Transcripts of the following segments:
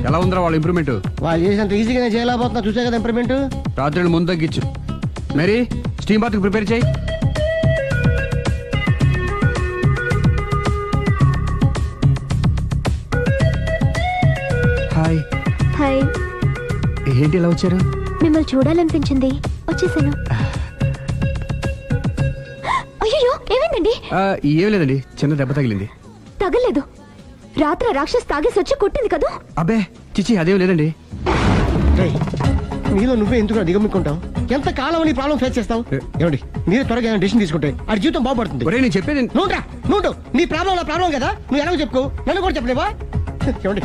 ఎలా ఉందిరా వాళ్ళ ఇంప్రూవ్మెంట్? వాళ్ళు చేసినంత ఈజీగానే చేయలేకపోతున్నా, చూసే కదా ఇంప్రూవ్మెంట్. రాత్రి ముందు తగ్గించు. మరి స్టీమ్ బాత్ ప్రిపేర్ చేయి. హాయ్. హాయ్. ఏంటి ఇలా వచ్చారు? మిమ్మల్ని చూడాలనిపించింది, వచ్చేసాను. అయ్యో, ఏమైందండి? ఏం లేదండి, చిన్న దెబ్బ తగిలింది. తగలేదు. రాత్రి రాక్షస్ తాగేసి వచ్చి కొట్టింది కదా? అబ్బే చిచి, అదేం లేదండి. నీలో నువ్వే ఎందుకు దిగమ్ముకుంటావు? ఎంత కాలం నీ ప్రాబ్లం ఫేస్ చేస్తావు? ఏమండి, మీరే త్వరగా డెసిషన్ తీసుకుంటే ఆడి జీవితం బాగుపడుతుంది. ఒరేయ్, నేను చెప్పేది నువ్వు నీ ప్రాబ్లం నా ప్రాబ్లం కదా, నువ్వు ఎలా చెప్పుకో, నన్ను కూడా చెప్పలేవా? ఏమండి,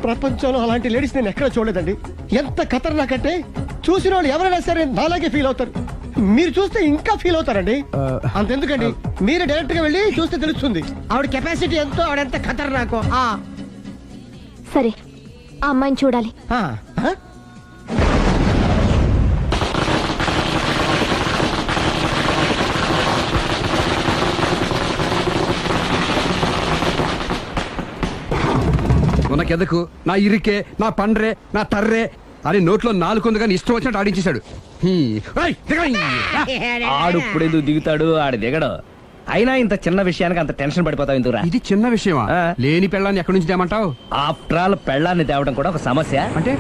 ప్రపంచంలో అలాంటి లేడీస్ నేను ఎక్కడ చూడలేదండి. ఎంత ఖతర్నాకంటే చూసిన వాళ్ళు ఎవరైనా సరే నాలాగే ఫీల్ అవుతారు. మీరు చూస్తే ఇంకా ఫీల్ అవుతారండి. అంతెందుకండి, మీరు డైరెక్ట్ గా వెళ్ళి చూస్తే తెలుస్తుంది ఆవిడ కెపాసిటీ ఎంతో, ఆవిడెంత ఖతర్నాకో. సరే, ఆ అమ్మాయిని చూడాలి. నాకెదకు, నా ఇరికే, నా పండ్రే, నా తర్రే అని నోట్లో నాలుగు కానీ ఇష్టం వచ్చినట్టు ఆడించేశాడు. ఆడు ఇప్పుడు ఎందుకు దిగుతాడు, ఆడు దిగడు. అయినా ఇంత చిన్న విషయానికి అంత టెన్షన్ పడిపోతావు ఎందుకురా? ఇది చిన్న విషయమా? లేని పెళ్ళాన్ని ఎక్కడి నుంచి తేమంటావు? ఆఫ్టర్ ఆల్ పెళ్ళాన్ని తేవడం కూడా ఒక సమస్య అంటే?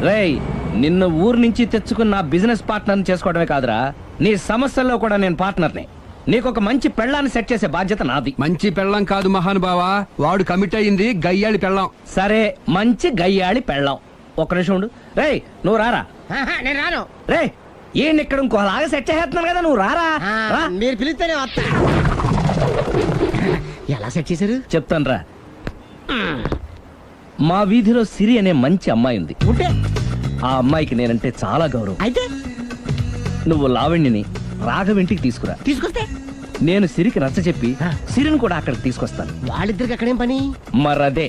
రేయ్, నిన్ను ఊరు నుంచి తెచ్చుకున్న నా బిజినెస్ పార్ట్నర్ చేసుకోవడమే కాదురా, నీ సమస్యల్లో కూడా నేను పార్ట్నర్ని. నీకు ఒక మంచి పెళ్ళాన్ని సెట్ చేసే బాధ్యత నాది. మంచి పెళ్ళం కాదు మహానుభావా, వాడు కమిట్ అయ్యింది గయ్యాళి పెళ్ళం. సరే, మంచి గయ్యాళి పెళ్ళాం. ఒక్క నిమిషం ఉండు. రేయ్, నువ్వు రారా. నేను రాను. రేయ్, ఈయన ఇక్కడ ఇంకోలాగా సెట్ చేస్తున్నాను కదా, నువ్వు రారా. మీరు పిలిస్తేనే వస్తా. ఎలా సెట్ చేశారు చెప్తాను రా. మా వీధిలో సిరి అనే మంచి అమ్మాయి ఉంది. ఉంటే ఆ అమ్మాయికి నేనంటే చాలా గౌరవం. అయితే నువ్వు లావణ్యని రాఘవింటికి తీసుకురా. తీసుకొస్తే నేను సిరికి నచ్చ చెప్పి సిరిని కూడా అక్కడికి తీసుకొస్తాను. వాళ్ళిద్దరికి అక్కడేం పని? మరదే,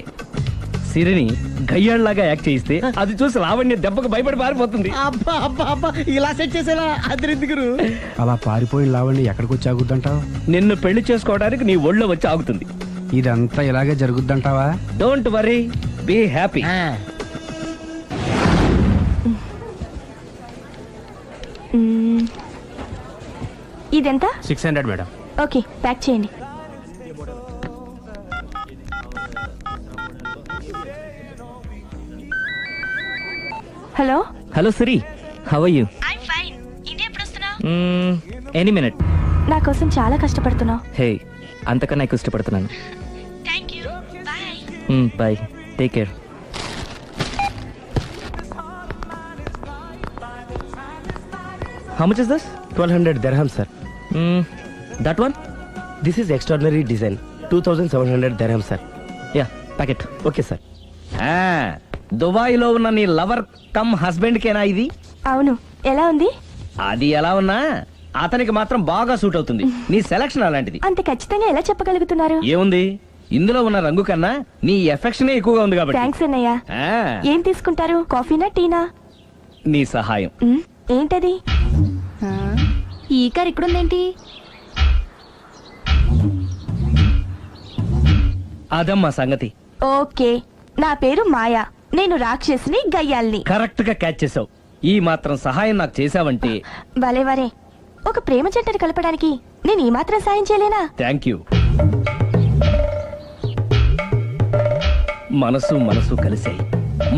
సిరిని గయ్యాళ్ళలాగా యాక్ట్ చేయిస్తే అది చూసి లావణ్య దెబ్బకు భయపడి పారిపోతుంది. అబ్బా అబ్బా అబ్బా, ఇలా సెట్ చేసేలా అద్దరెందుకు? అలా పారిపోయిన లావణ్ణి ఎక్కడికి వచ్చి ఆగుద్దంటావు? నిన్ను పెళ్లి చేసుకోవడానికి నీ ఒళ్ళో వచ్చి ఆగుతుంది. ఇదంతా ఇలాగే జరుగుద్దంటావా? Don't worry, be happy. ఇదెంత? 600 మేడం. ఓకే, ప్యాక్ చేయండి. Hello. Hello Siri, how are you? Any minute. నా కోసం చాలా కష్టపడుతున్నావు. హే, అంతకన్నా ఎక్కువ ఇష్టపడుతున్నాను. Bye, take care. How much is this? 1200 dirham, sir. That one? This is extraordinary design. 2700 dirham, sir. Yeah, pack it. Okay, sir. Dubai లో ఉన్న నీ లవర్ కమ్ హస్బెండ్ కేనా ఇది? అవును. ఎలా ఉంది? అది ఎలా ఉన్నా అతనికి మాత్రం బాగా సూట్ అవుతుంది. నీ సెలక్షన్ అలాంటిది. అంత ఖచ్చితంగా ఎలా చెప్పగలుగుతున్నారు? ఏముంది, ఇందులో ఉన్న రంగు కన్నా నీ ఎఫెక్షన్ ఎక్కువగా ఉంది కాబట్టి. థాంక్స్ అన్నయ్య. ఏం తీసుకుంటారు, కాఫీనా టీనా? నీ సహాయం. ఏంటది? ఈ కార్ ఇక్కడుందేంటి? అదమ్మా సంగతి. ఓకే, నా పేరు మాయా. నేను రాక్షసిని, గయ్యాల్ని. కరెక్ట్ గా క్యాచ్ చేసావు. ఈ మాత్రం సహాయం నాకు చేసావంటే. భలే వరే, ఒక ప్రేమ జంటను కలపడానికి నేను ఈ మాత్రం సాయం చేయలేనా? Thank you. మనసు మనసు కలిసాయి,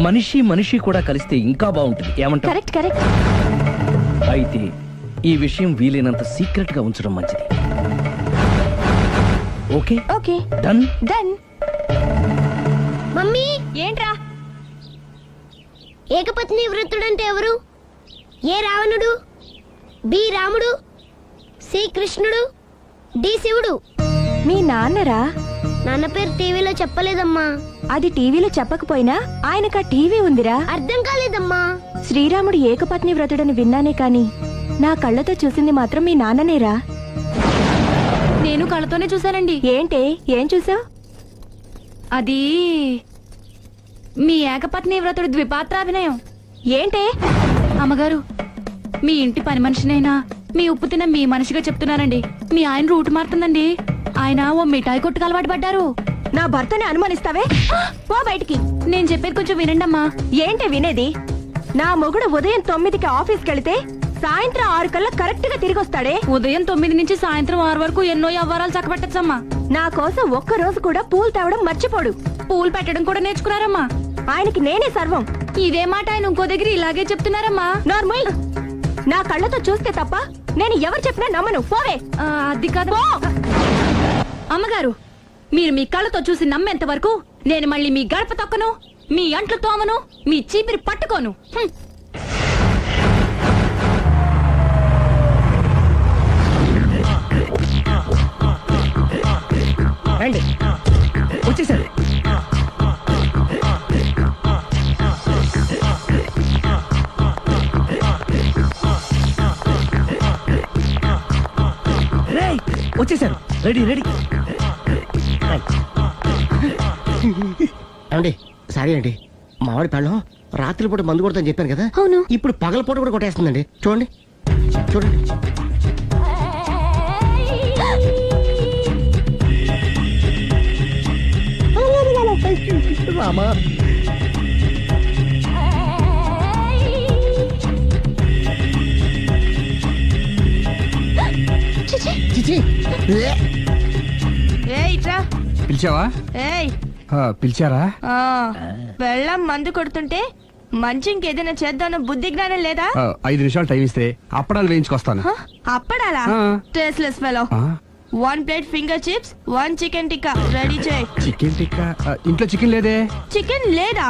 మనిషి మనిషి కూడా కలిస్తే ఇంకా బాగుంటుంది. ఏమంటావు? Correct correct. అయితే ఈ విషయం వీలైనంత సీక్రెట్ గా ఉంచడం మంచిది. Okay okay, done done. Mummy, ఏంట్రా? ఏకపత్ని వృత్తుడంటే ఎవరు? ఏ రావణుడు, బి రాముడు, సి కృష్ణుడు, డి శివుడు. మీ నాన్నరా? నాన్న పేరు టీవీలో చెప్పలేదమ్మా. అది టీవీలో చెప్పకపోయినా ఆయనకా టీవీ ఉందిరా. అర్థం కాలేదమ్మా. శ్రీరాముడు ఏకపత్ని వ్రతుడని విన్నానే కాని నా కళ్ళతో చూసింది మాత్రం మీ నాన్ననేరా. నేను కళ్ళతోనే చూశానండి. ఏంటే, ఏం చూసావు? అది మీ ఏకపత్ని వ్రతుడు ద్విపాత్రాభినయం. ఏంటే? అమ్మగారు, మీ ఇంటి పని మనిషినైనా మీ ఉప్పు తిన్న మీ మనిషిగా చెప్తున్నానండి. మీ ఆయన రూట్ మారుతుందండి. ఆయన ఓ మిఠాయి కొట్టుకు అలవాటు పడ్డారు. నా భర్తని అనుమానిస్తావే? పో బయటికి. నేను చెప్పేది కొంచెం వినండమ్మా. ఏంటి వినేది? నా మొగుడు ఉదయం 9కి ఆఫీస్కి వెళితే సాయంత్రం 6 కల్లా కరెక్ట్ గా తిరిగి వస్తాడే. ఉదయం 9 నుంచి సాయంత్రం 6 వరకు ఎన్నో వ్యవహారాలు చక్కబెట్టచ్చమ్మా. నా కోసం ఒక్క రోజు కూడా పూలు తేవడం మర్చిపోడు. పూలు పెట్టడం కూడా నేర్చుకున్నారమ్మా. ఆయనకి నేనే సర్వం. ఇదే మాట ఆయన ఇంకో దగ్గర ఇలాగే చెప్తున్నారమ్మా. నార్మల్. నా కళ్ళతో చూస్తే తప్ప నేను ఎవరు చెప్పినా నమ్మను. పోవే. అది కాదు అమ్మగారు, మీరు మీ కళ్ళతో చూసి నమ్మేంత వరకు నేను మళ్ళీ మీ గడప తొక్కను, మీ అంట్లు తోమను, మీ చీపిరి పట్టుకోను. రండి. వచ్చేసారు. రేయ్, వచ్చేసారు. Ready ready. ఏమండి సారీ అండి, మామిడి పళ్ళం రాత్రిపూట మందు కొడతాను చెప్పాను కదా. అవును. ఇప్పుడు పగలపూట కూడా కొట్టేస్తుందండి. చూడండి చూడండి. రామా. చిచి. పిలిచావా? పిలిచారా? వెళ్ళం మందు కొడుతుంటే మంచి ఇంకేదైనా చేద్దాను బుద్ధి జ్ఞానం లేదా? 5 నిమిషాలు టైం ఇస్తే అప్పడాలు వేయించుకొస్తాను. అప్పడాలా? ఆ. Tasteless fellow. ఆ, 1 plate finger chips, 1 chicken tikka ready చేయి. చికెన్ టిక్కా? ఇంట్లో చికెన్ లేదే. చికెన్ లేదా?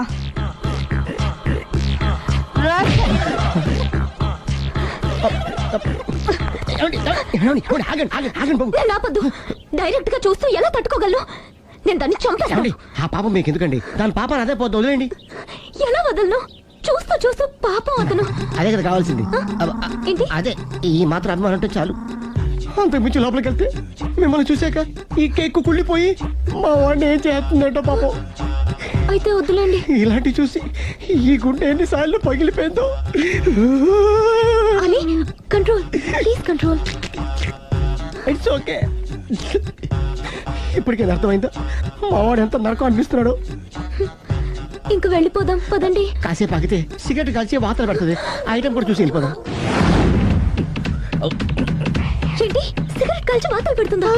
ఏమండి, ఏమండి, ఏమండి, ఆగండి ఆగండి ఆగండి బాబు. నేను ఆపొద్దు. డైరెక్ట్ గా చూస్తూ ఎలా తట్టుకోగలను? నేను దాన్ని చంపేస్తాను. ఏమండి, ఆ పాపం మీకు ఎందుకండి? దాని పాపం అదే పోతుంది, వదిలేండి. ఎలా వదలను? చూస్తూ చూస్తూ పాపం అతను. అదే కదా కావాల్సింది. ఏంటి? అదే ఈ మాత్రం అభిమానం అంటే చాలు. అంతకు మించి లోపలికి వెళ్తే మిమ్మల్ని చూసాక ఈ కేక్ కుళ్ళిపోయి మా వాడిని ఏం చేస్తుందంటో పాపం. అయితే వద్దులేండి. ఇలాంటి చూసి ఈ గుండె ఎన్నిసార్లు పగిలిపోయిందో. అని control, please control. It's okay. ఇప్పటికే అర్థమైందా మా వాడు ఎంత నరకం అనిపిస్తున్నాడు? ఇంక వెళ్ళిపోదాం పదండి. కాసేపు ఆగితే సిగరెట్ కాల్చి వాతలు పెడుతుంది. ఆ ఐటమ్ కూడా చూసి వెళ్ళిపోదాం. ఏంటి సిగరెట్ కాల్చి వాతలు పెడుతుందా?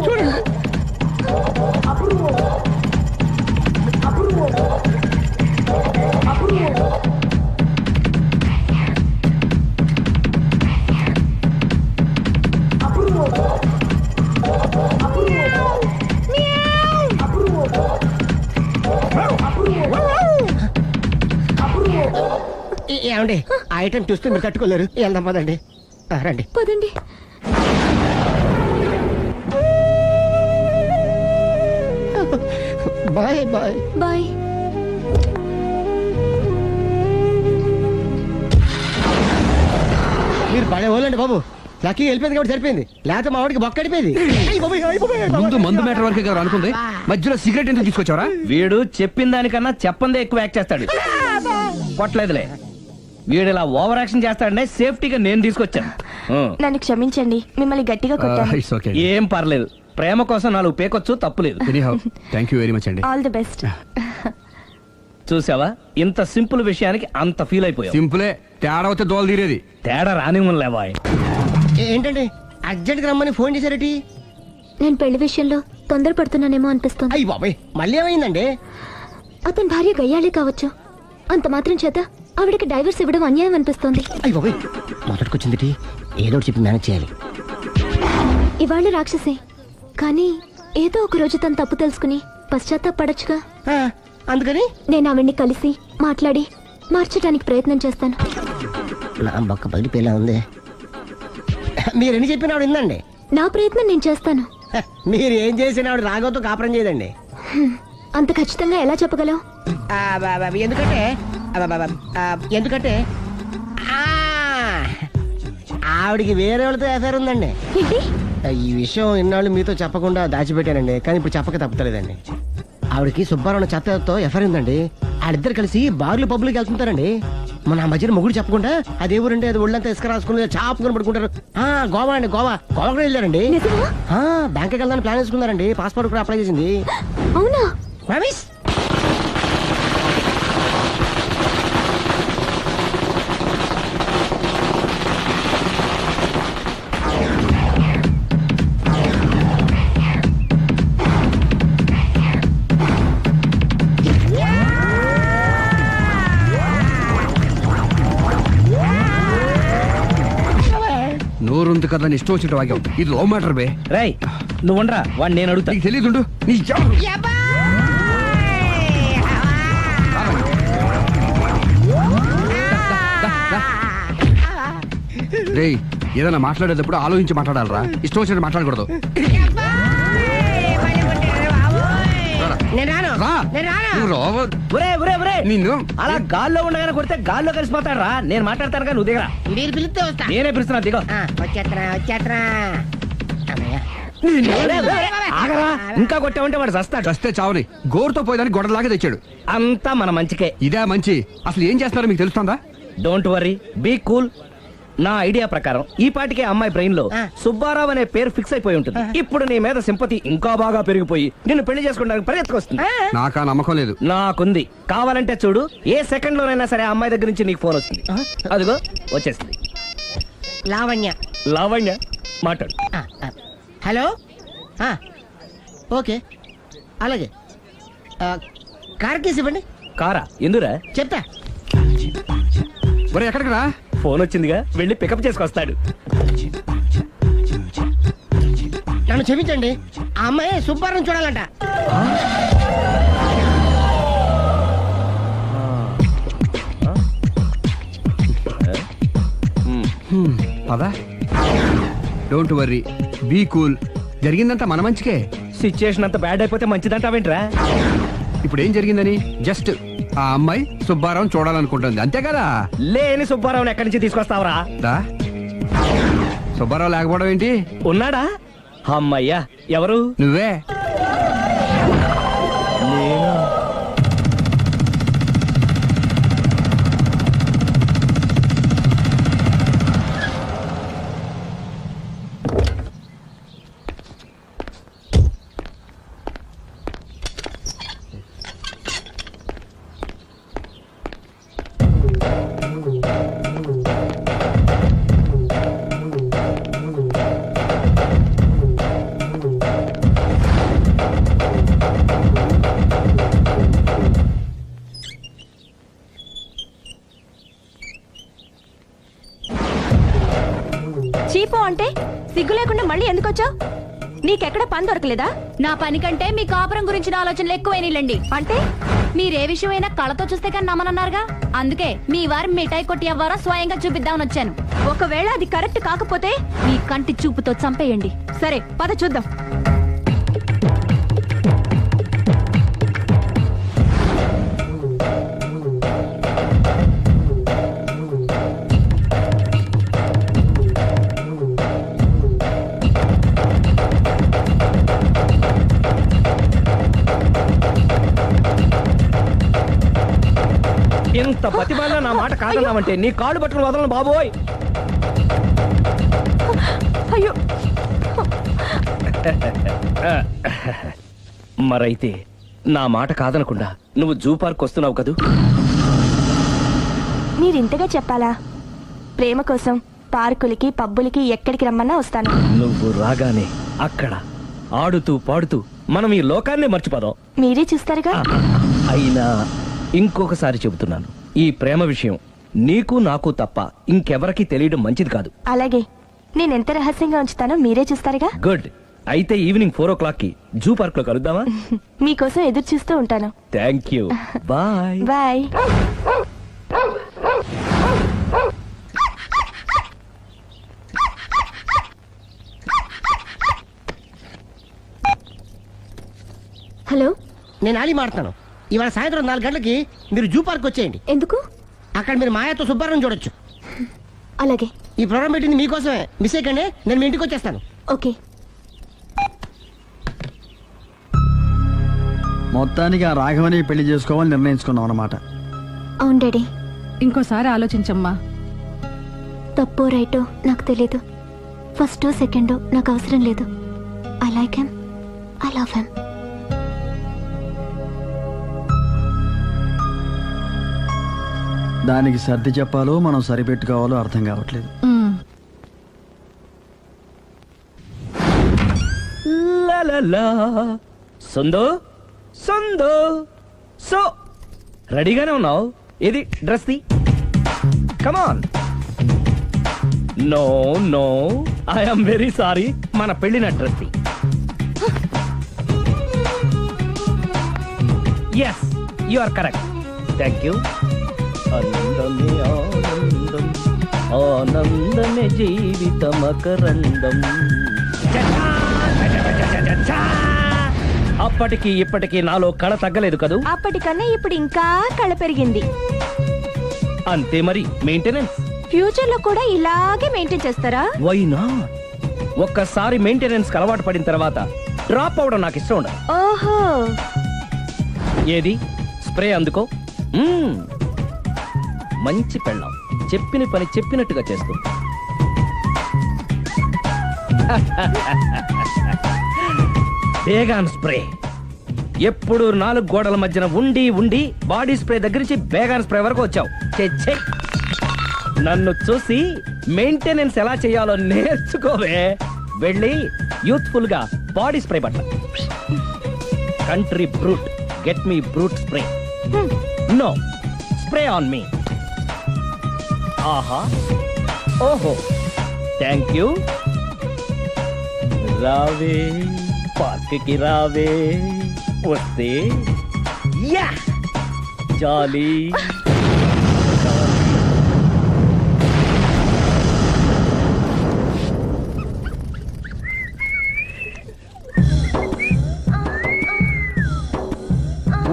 చూడండి. ఏమండి ఆ ఐటమ్ చూస్తే మీరు తట్టుకోలేరు. వెళ్దాం పదండి. రండి పదండి. Bye bye bye. మీరు పడే వాళ్ళండి బాబు. లక్కీ వెళ్ళిపోయింది కాబట్టి సరిపోయింది, లేకపోతే మా వాడికి బొక్క అడిపోయింది. ముందు మందు మ్యాటర్ వరకే కదా అనుకుంది, మధ్యలో సిగరెట్ ఎందుకు తీసుకొచ్చావరా? వీడు చెప్పిన దానికన్నా చెప్పందే ఎక్కువ యాక్ట్ చేస్తాడు. కొట్టలేదులే. వీడు ఇలా ఓవర్ యాక్షన్ చేస్తాడనే సేఫ్టీగా నేను తీసుకొచ్చాను. నన్ను క్షమించండి, మిమ్మల్ని గట్టిగా కొట్టాను. It's okay. ఏం పర్లేదు. ప్రేమ కోసం 4 పేకొచ్చు, తప్పులేదు. Anyhow thank you very much అండి. All the best. చూసావా, ఇంత సింపుల్ విషయానికి అంత ఫీల్ అయిపోయావు. సింపులే, తేడా వస్తే దోలు తీరేది. తేడా రానివ్వలే. ఏంటండి అర్జెంట్ గా రమ్మని ఫోన్ చేశారటి? నేను పెళ్లి విషయంలో తొందరపడుతున్నానేమో అనిపిస్తుంది. అయ్యి బాబాయ్, మళ్ళీ ఏమైందండి? అతని భార్య గయ్యాళే కావచ్చు, అంత మాత్రం చేత ఆవిడకి డైవర్స్ ఇవ్వడం అన్యాయం అనిపిస్తోంది. అయ్యి బాబాయ్, మొదటికొచ్చింది ఏదో ఒకటి చెప్పి మేనేజ్ చేయాలి. ఇవాళ రాక్షసే, కానీ ఏదో ఒక రోజు తను తప్పు తెలుసుకుని పశ్చాత్తాపడొచ్చుగా. అందుకని నేను ఆవిడ్ని కలిసి మాట్లాడి మార్చడానికి ప్రయత్నం చేస్తాను. నా బొక్క పగిలిపోయేలా ఉంది. మీరెన్ని చెప్పిన ఆవిడ ఇందండి. నా ప్రయత్నం నేను చేస్తాను. మీరు ఏం చేసిన ఆవిడ రాగవతో కాపురం చేయదండి. అంత ఖచ్చితంగా ఎలా చెప్పగలవు? ఎందుకంటే ఎందుకంటే ఆవిడికి వేరే వాళ్ళతో ఎఫైర్ ఉందండి. ఏంటి? ఈ విషయం ఇన్నాళ్ళు మీతో చెప్పకుండా దాచిపెట్టానండి, కానీ ఇప్పుడు చెప్పక తప్పలేదండి. ఆవిడకి సుబ్బారావు చెత్తతో ఎఫ్ఐఆర్ ఉందండి. వాళ్ళిద్దరు కలిసి బార్లు పబ్లిక్ వెళ్తుంటారండి. మన ఆ మధ్యన మొగుడు చెప్పకుండా అదే ఊరండి, అది ఒళ్ళంతా ఇసుక రాసుకుని చాపుకొని పడుకుంటారు. గోవా అండి, గోవా కూడా వెళ్ళారండి. నిజమా? బ్యాంక్కి వెళ్దాని ప్లాన్ వేసుకున్నారండి. పాస్పోర్ట్ కూడా అప్లై చేసింది. అవునా? రమేష్ నోరుంది కదా నీ ఇష్టం వచ్చినట్టు వాక్యం. ఇది లవ్ మ్యాటర్ బే. రై నువ్వు ఉండరా, వాడిని నేను అడుగుతా. నీకు తెలియదుండు నీ రే, ఏదైనా మాట్లాడేటప్పుడు ఆలోచించి మాట్లాడాలరా, ఇష్టం వచ్చినట్టు మాట్లాడకూడదు. రా. నువ్వు రావ. ఒరే ఒరే ఒరే, నిన్ను అలా గాల్లో ఉండగానే కొడితే గాల్లో కలిసిపోతాడు రా. నేను మాట్లాడతాను కానీ నువ్వు దిగరా. మీరు పిలిస్తే వస్తా. నేనే పిలుస్తున్నా, దిగో. వచ్చేత్తరా నిన్ను. ఒరే, ఒరే, ఒరే, ఆగరా. ఇంకా కొట్టామంటే వాడు చస్తాడు. చస్తే చావని గోరుతో పోయేదాన్ని గొడవలాగా తెచ్చాడు. అంతా మన మంచికే. ఇదే మంచి. అసలు ఏం చేస్తారో మీకు తెలుస్తుందా? Don't worry, be cool. నా ఐడియా ప్రకారం ఈ పాటికే అమ్మాయి బ్రెయిన్ లో సుబ్బారావు అనే పేరు ఫిక్స్ అయిపోయి ఉంటుంది. ఇప్పుడు నీ మీద సింపతి ఇంకా బాగా పెరిగిపోయి నిన్ను పెళ్లి చేసుకోవడానికి పరిగెత్తుకొస్తుంది. నాకా నమ్మకం లేదు. నాకుంది. కావాలంటే చూడు, ఏ సెకండ్ లోనైనా సరే ఆ అమ్మాయి దగ్గర నుంచి నీకు ఫోన్ వస్తుంది. అదిగో వచ్చేస్తుంది. లావణ్య. లావణ్య మాట్లాడు. హలో. ఓకే అలాగే. కార్ కేసు ఇవ్వండి. కారా ఎందురా? చెప్తా. ఒరే ఎక్కడికి రా? ఫోన్ వచ్చిందిగా, వెళ్ళి పికప్ చేసుకొస్తాడు. నన్ను క్షమించండి, ఆ అమ్మాయి సుబ్బారం చూడాలంట. పదా. Don't worry, be cool. జరిగిందంతా మన మంచికే. సిచ్యుయేషన్ అంత బ్యాడ్ అయిపోతే మంచిదంటావేంట్రా? ఇప్పుడు ఏం జరిగిందని జస్ట్ ఆ అమ్మాయి సుబ్బారావు చూడాలనుకుంటుంది, అంతే కదా. లేని సుబ్బారావుని ఎక్కడి నుంచి తీసుకొస్తావరా? దా. సుబ్బారావు లేకపోవడం ఏంటి? ఉన్నాడా? అమ్మయ్యా, ఎవరు? నువ్వే. చీపో అంటే సిగ్గు లేకుండా మళ్ళీ ఎందుకు వచ్చావు? నీకెక్కడ పని దొరకలేదా? నా పని కంటే మీ కాపురం గురించిన ఆలోచనలు ఎక్కువైనాయిలండి. అంటే మీరే విషయమైనా కళ్ళతో చూస్తే కానీ నమ్మనన్నారుగా. అందుకే మీ వారి మిఠాయి కొట్టి అవ్వారా స్వయంగా చూపిద్దామని వచ్చాను. ఒకవేళ అది కరెక్ట్ కాకపోతే మీ కంటి చూపుతో చంపేయండి. సరే పద చూద్దాం. ఇంత బతిమాలినా నా మాట కాదన్నావంటే నీ కాళ్ళు పట్టుకుని వదలను బాబోయ్. అయ్యో, మరైతే నా మాట కాదనకుండా నువ్వు జూ పార్క్ వస్తున్నావు కదూ? మీరింతగా చెప్పాలా? ప్రేమ కోసం పార్కులకి పబ్బులకి ఎక్కడికి రమ్మన్నా వస్తాను. నువ్వు రాగానే అక్కడ ఆడుతూ పాడుతూ మనం ఈ లోకాన్ని మర్చిపోదాం. మీరే చూస్తారుగా. అయినా ఇంకొకసారి చెబుతున్నాను, ఈ ప్రేమ విషయం నీకు నాకు తప్ప ఇంకెవరికి తెలియడం మంచిది కాదు. అలాగే, నేనెంత రహస్యంగా ఉంచుతానో మీరే చూస్తారుగా. గుడ్. అయితే ఈవినింగ్ 4 o'clock కి జూ పార్క్ లో కలుద్దామా? మీకోసం ఎదురు చూస్తూ ఉంటాను. Thank you. Bye bye. Hello, నేను ఆలి మాడుతున్నాను. ఇవాళ సాయంత్రం 4 గంటలకి మీరు జూ పార్క్ వచ్చేయండి. ఎందుకు? అక్కడ మీరు మాయాతో సుబ్బారావు చూడొచ్చు. అలాగే. ఈ ప్రోగ్రామ్ పెట్టింది మీకోసమే. మిస్ అయ్యకండి, నేను మీ ఇంటికి వచ్చేస్తాను. ఓకే. మొత్తానికి ఆ రాఘవని పెళ్లి చేసుకోవాలని నిర్ణయించుకున్నాం అన్నమాట. అవును డాడీ. ఇంకోసారి ఆలోచించమ్మా. తప్పో రైటో నాకు తెలీదు. ఫస్టో సెకండో నాకు అవసరం లేదు. I like him, I love him. దానికి సర్ది చెప్పాలో మనం సరిపెట్టుకోవాలో అర్థం కావట్లేదు. లా లా లా. సందో సందో సో రెడీగానే ఉన్నావు? ఇది డ్రెస్ ది. Come on. No no, I'm very sorry. మన పెళ్లిన డ్రెస్ ది. Yes, you are correct. Thank you. ఆనందమే ఆనందం, ఆనందమే జీవితమకరందం. అప్పటికి ఇప్పటికి నాలో కళ తగ్గలేదు కదూ. అప్పటికన్నా ఇప్పుడు ఇంకా కళ పెరిగింది. అంతే మరి, మెయింటెనెన్స్. ఫ్యూచర్ లో కూడా ఇలాగే మెయింటైన్ చేస్తారా? Why not? ఒక్కసారి మెయింటెనెన్స్ అలవాటు పడిన తర్వాత డ్రాప్ అవడం నాకు ఇష్టం ఉండదు. ఓహో, ఏది స్ప్రే అందుకో. మంచి పెళ్ళాం, చెప్పిన పని చెప్పినట్టుగా చేస్తూ. Baygon spray. ఎప్పుడు 4 గోడల మధ్యన ఉండి ఉండి బాడీ స్ప్రే దగ్గర నుంచి బేగాన్ స్ప్రే వరకు వచ్చావు. ఛే, నన్ను చూసి మెయింటెనెన్స్ ఎలా చేయాలో నేర్చుకోవే. వెళ్ళి యూత్ఫుల్ గా బాడీ స్ప్రే పట్ల. Country Brut, get me Brut spray. No, spray on me. ఆహా, ఓహో, థ్యాంక్ యూ. రావే పార్క్ కి రావే, వస్తే యా jolly.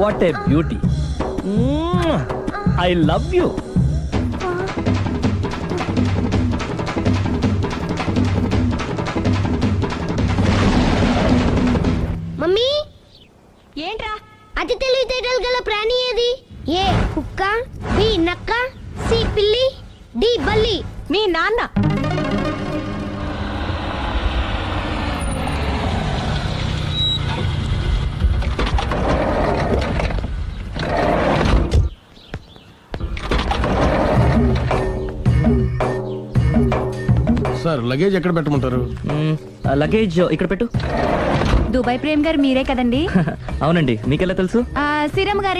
What a beauty. I love you. Mummy, ఏంట్రా? అతి తెలివితేటలు గల ప్రాణి ఏది? ఏ కుక్క, బి నక్క, సి పిల్లి, డి బల్లి. మీ నాన్న. సార్ లగేజ్ ఎక్కడ పెట్టమంటారు? లగేజ్ ఇక్కడ పెట్టు. దుబాయ్ ప్రేమ్ గారు మీరే కదండి? అవునండి, మీకెలా తెలుసు? శ్రీరామ్ గారి